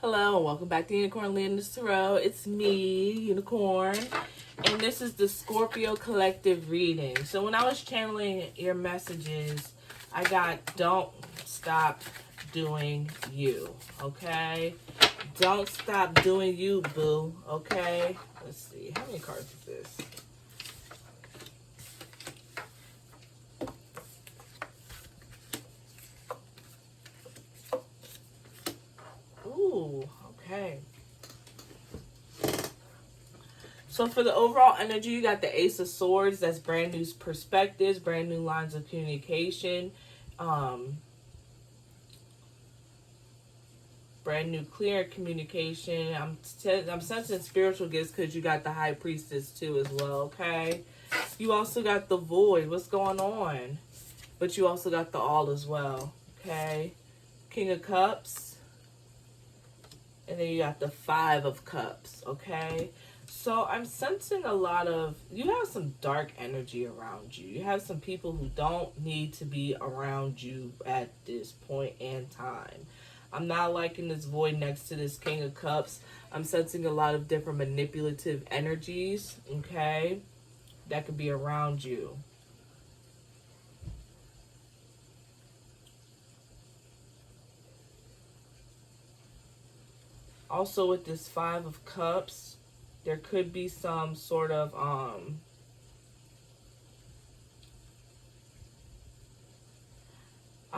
Hello and welcome back to Unicornleoness Tarot. It's me, Unicorn, and this is the Scorpio collective reading. So when I was channeling your messages, I got don't stop doing you, okay? Don't stop doing you, boo, okay? Let's see, how many cards is this? Ooh, okay. So for the overall energy, you got the Ace of Swords. That's brand new perspectives, brand new lines of communication, brand new clear communication. I'm sensing spiritual gifts because you got the High Priestess too as well, okay? You also got the Void. What's going on? But you also got the All as well, okay? King of Cups. And then you got the Five of Cups, okay? So I'm sensing a lot of, you have some dark energy around you. You have some people who don't need to be around you at this point in time. I'm not liking this Void next to this King of Cups. I'm sensing a lot of different manipulative energies, okay, that could be around you. Also with this Five of Cups, there could be some sort of I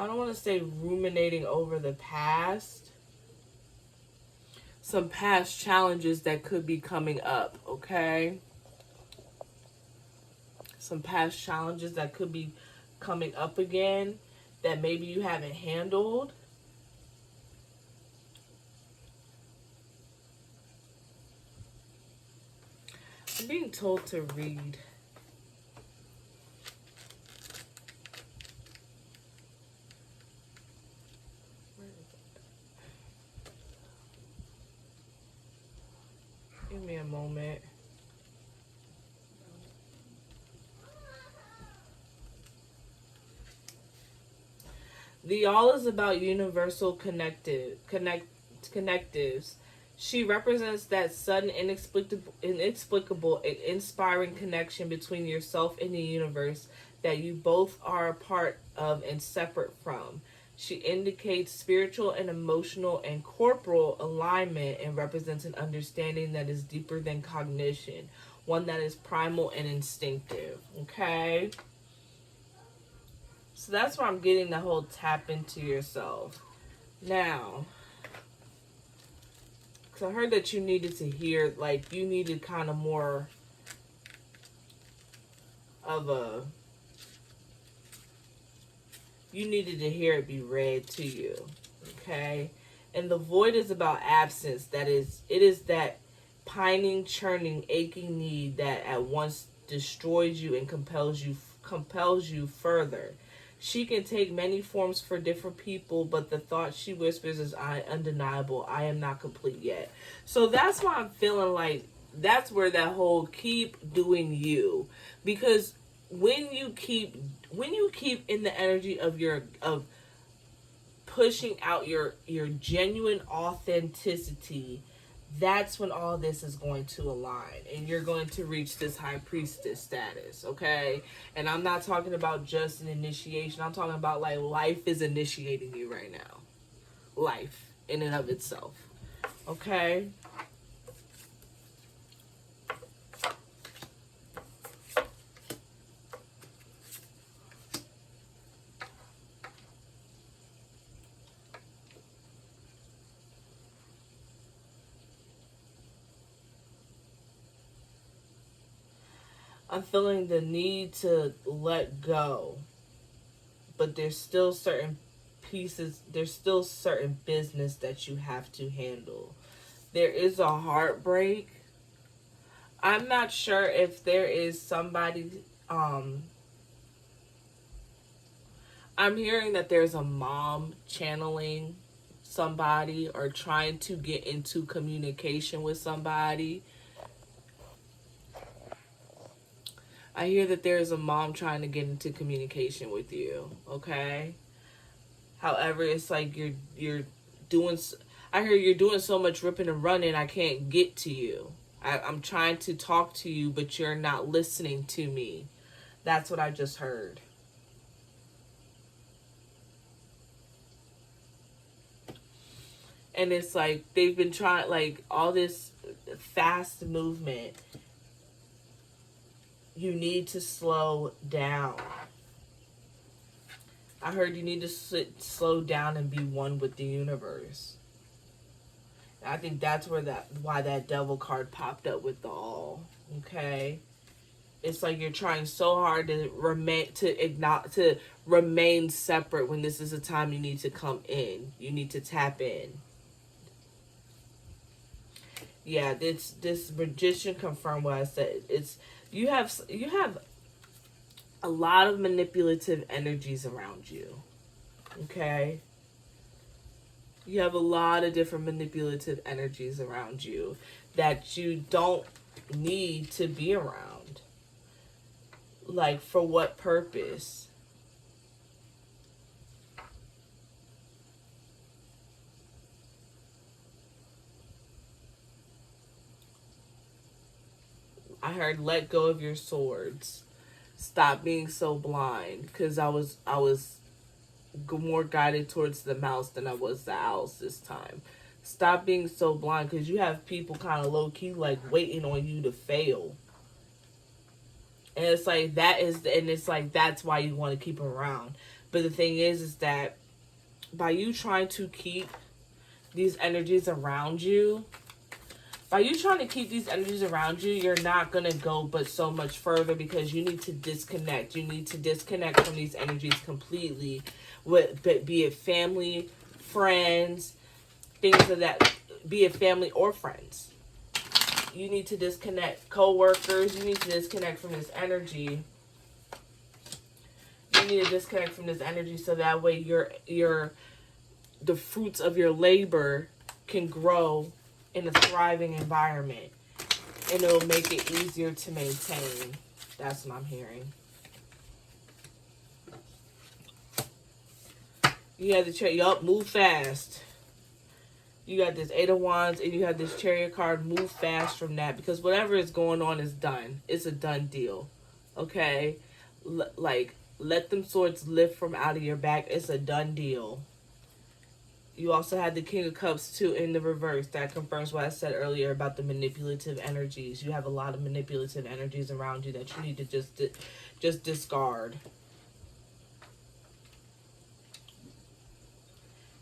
don't want to say ruminating over the past. Some past challenges that could be coming up, okay? Some past challenges that could be coming up again that maybe you haven't handled. I'm being told to read. Give me a moment. The All is about universal connectives. She represents that sudden, inexplicable, and inspiring connection between yourself and the universe that you both are a part of and separate from. She indicates spiritual and emotional and corporal alignment and represents an understanding that is deeper than cognition, one that is primal and instinctive. Okay? So that's where I'm getting the whole tap into yourself. Now, because I heard that you needed to hear, like, you needed kind of more of a, you needed to hear it be read to you, okay? And the Void is about absence. That is, it is that pining, churning, aching need that at once destroys you and compels you further. She can take many forms for different people, but the thought she whispers is undeniable. I am not complete yet. So that's why I'm feeling like that's where that whole keep doing you, because when you keep in the energy of pushing out your genuine authenticity, that's when all this is going to align and you're going to reach this High Priestess status, okay? And I'm not talking about just an initiation. I'm talking about like life is initiating you right now. Life in and of itself, okay? I'm feeling the need to let go, but there's still certain pieces, there's still certain business that you have to handle. There is a heartbreak. I'm not sure if there is somebody, I'm hearing that there's a mom channeling somebody or trying to get into communication with somebody. I hear that there's a mom trying to get into communication with you, okay? However, it's like you're doing, I hear you're doing so much ripping and running, I can't get to you. I'm trying to talk to you, but you're not listening to me. That's what I just heard. And it's like they've been trying, like, all this fast movement. You need to slow down. I heard you need to slow down and be one with the universe. I think that's why that devil card popped up with the all. Okay, it's like you're trying so hard to remain separate when this is a time you need to come in. You need to tap in. Yeah, this magician confirmed what I said. It's you have a lot of manipulative energies around you. Okay? You have a lot of different manipulative energies around you that you don't need to be around. Like, for what purpose? I heard let go of your swords. Stop being so blind, because I was more guided towards the mouse than I was the owls this time. Stop being so blind, because you have people kind of low-key like waiting on you to fail. And it's like that's why you want to keep them around. But the thing is that by you trying to keep these energies around you, you're not going to go but so much further, because you need to disconnect. You need to disconnect from these energies completely, be it family, friends, things of that, be it family or friends. You need to disconnect. Co-workers, you need to disconnect from this energy. You need to disconnect from this energy so that way the fruits of your labor can grow in a thriving environment, and it'll make it easier to maintain. That's what I'm hearing. You have the chariot. Move fast. You got this Eight of Wands, and you have this Chariot card. Move fast from that, because whatever is going on is done. It's a done deal. Okay? Let them swords lift from out of your back. It's a done deal. You also had the King of Cups, too, in the reverse. That confirms what I said earlier about the manipulative energies. You have a lot of manipulative energies around you that you need to just discard.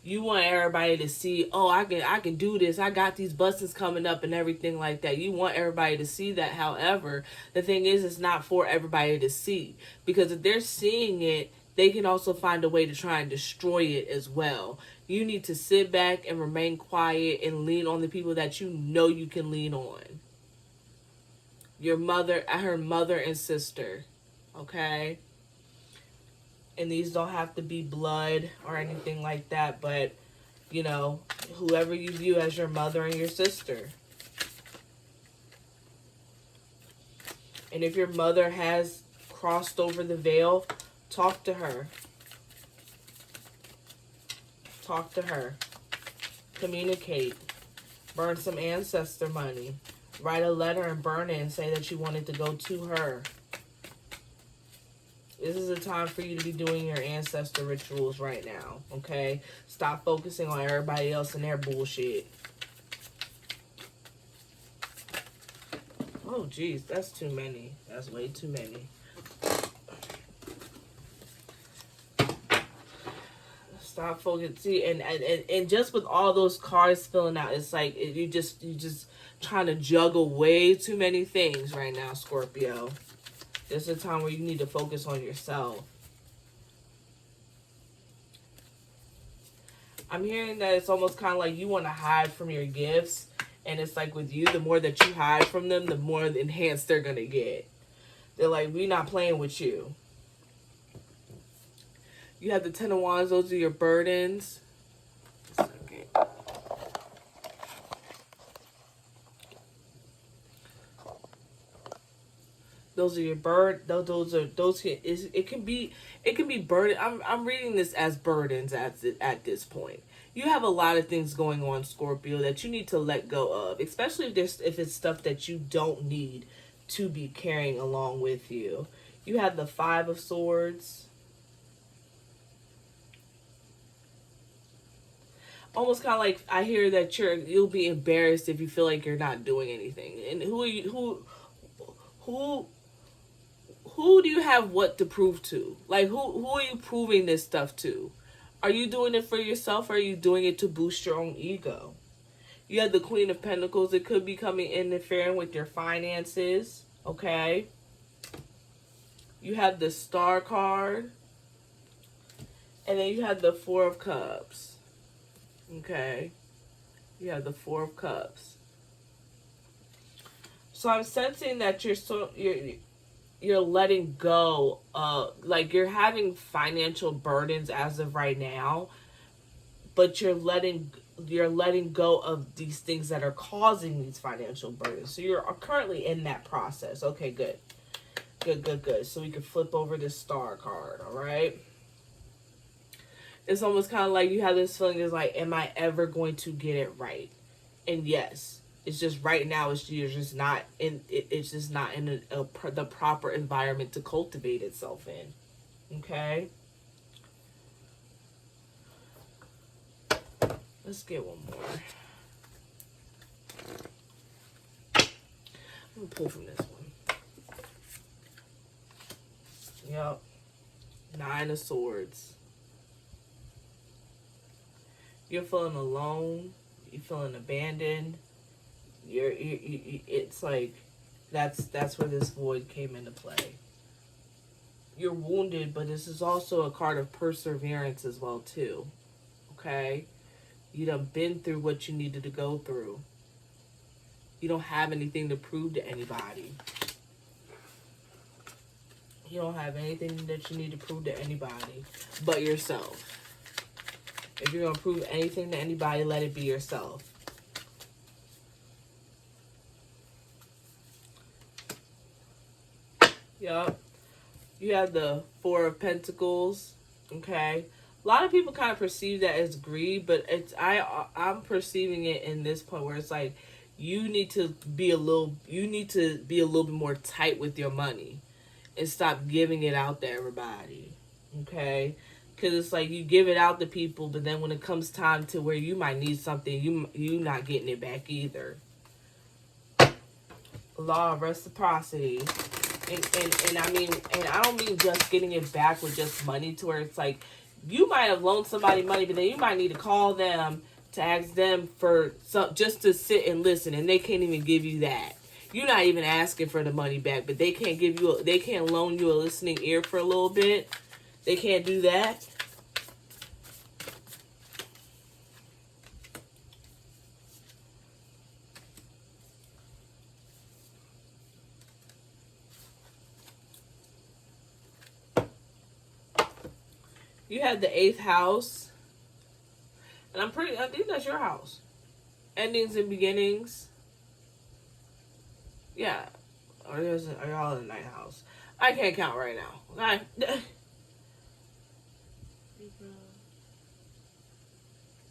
You want everybody to see, oh, I can do this. I got these buses coming up and everything like that. You want everybody to see that. However, the thing is, it's not for everybody to see. Because if they're seeing it, they can also find a way to try and destroy it as well. You need to sit back and remain quiet and lean on the people that you know you can lean on. Your mother, her mother and sister. Okay? And these don't have to be blood or anything like that, but, you know, whoever you view as your mother and your sister. And if your mother has crossed over the veil, talk to her. Talk to her. Communicate. Burn some ancestor money. Write a letter and burn it and say that you wanted to go to her. This is a time for you to be doing your ancestor rituals right now, okay? Stop focusing on everybody else and their bullshit. Oh, geez, that's too many. That's way too many. Stop focusing. See, and just with all those cards filling out, it's like you just trying to juggle way too many things right now, Scorpio. This is a time where you need to focus on yourself. I'm hearing that it's almost kind of like you want to hide from your gifts. And it's like with you, the more that you hide from them, the more enhanced they're going to get. They're like, we're not playing with you. You have the Ten of Wands. Those are your burdens. Those are your bird. It can be burden. I'm reading this as burdens at this point. You have a lot of things going on, Scorpio, that you need to let go of, especially if it's stuff that you don't need to be carrying along with you. You have the Five of Swords. Almost kind of like I hear that you'll be embarrassed if you feel like you're not doing anything. And who do you have what to prove to? Like who are you proving this stuff to? Are you doing it for yourself, or are you doing it to boost your own ego? You have the Queen of Pentacles. It could be interfering with your finances. Okay. You have the Star card. And then you have the Four of Cups. Okay. You have the Four of Cups. So I'm sensing that you're letting go. Like you're having financial burdens as of right now, but you're letting go of these things that are causing these financial burdens. So you're currently in that process. Okay, good. Good. So we can flip over this Star card, all right? It's almost kind of like you have this feeling is like, am I ever going to get it right? And yes, it's just right now you're just not in it's just not in the proper environment to cultivate itself in. Okay? Let's get one more. I'm gonna pull from this one. Yep. Nine of Swords. You're feeling alone. You're feeling abandoned. It's like that's where this void came into play. You're wounded, but this is also a card of perseverance as well too. Okay? You done been through what you needed to go through. You don't have anything to prove to anybody. You don't have anything that you need to prove to anybody but yourself. If you're going to prove anything to anybody, let it be yourself. Yup. You have the Four of Pentacles. Okay. A lot of people kind of perceive that as greed, but I'm perceiving it in this point where it's like you need to be a little bit more tight with your money and stop giving it out to everybody. Okay? Because it's like you give it out to people, but then when it comes time to where you might need something, you not getting it back either. Law of reciprocity. And I don't mean just getting it back with just money, to where it's like you might have loaned somebody money, but then you might need to call them to ask them for just to sit and listen, and they can't even give you that. You're not even asking for the money back, but they can't loan you a listening ear for a little bit. They can't do that. You have the 8th house. And I think that's your house. Endings and beginnings. Yeah. Or are y'all in the 9th house? I can't count right now. Okay.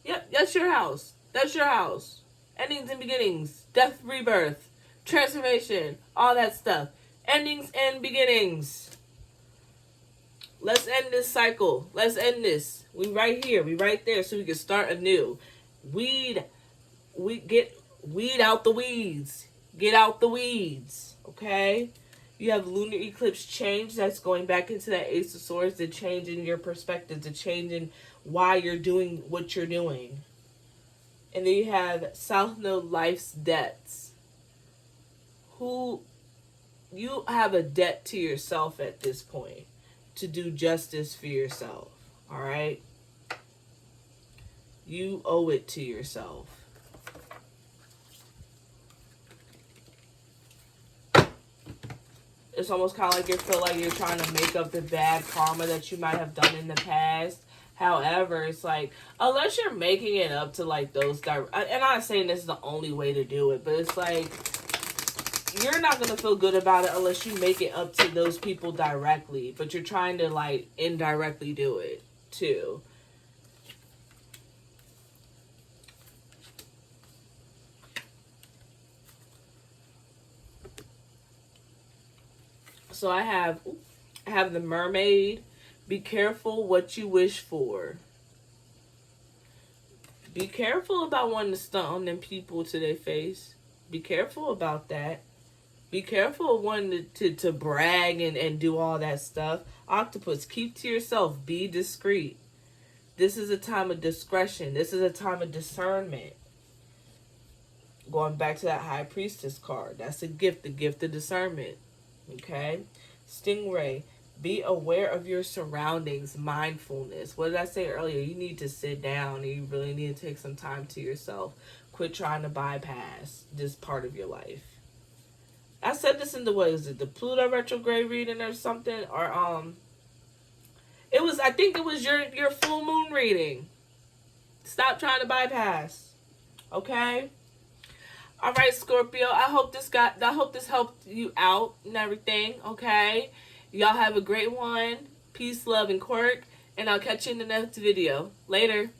Yep, that's your house. That's your house. Endings and beginnings. Death, rebirth. Transformation. All that stuff. Endings and beginnings. Let's end this cycle. Let's end this. We right here. We right there, so we can start anew. Weed out the weeds. Get out the weeds. Okay? You have lunar eclipse change. That's going back into that Ace of Swords. The change in your perspective. The change in why you're doing what you're doing. And then you have South Node life's debts. You have a debt to yourself at this point to do justice for yourself. All right? You owe it to yourself. It's almost kind of like you feel like you're trying to make up the bad karma that you might have done in the past. However, it's like, unless you're making it up to like those guys, and I'm not saying this is the only way to do it, but it's like, you're not going to feel good about it unless you make it up to those people directly. But you're trying to, like, indirectly do it, too. So I have the Mermaid. Be careful what you wish for. Be careful about wanting to stunt on them people to their face. Be careful about that. Be careful of wanting to brag and do all that stuff. Octopus, keep to yourself. Be discreet. This is a time of discretion. This is a time of discernment. Going back to that High Priestess card. That's a gift, the gift of discernment. Okay? Stingray, be aware of your surroundings. Mindfulness. What did I say earlier? You need to sit down and you really need to take some time to yourself. Quit trying to bypass this part of your life. I said this in the, what is it, the Pluto retrograde reading or something? Or, I think it was your full moon reading. Stop trying to bypass. Okay? All right, Scorpio. I hope this helped you out and everything. Okay? Y'all have a great one. Peace, love, and quirk. And I'll catch you in the next video. Later.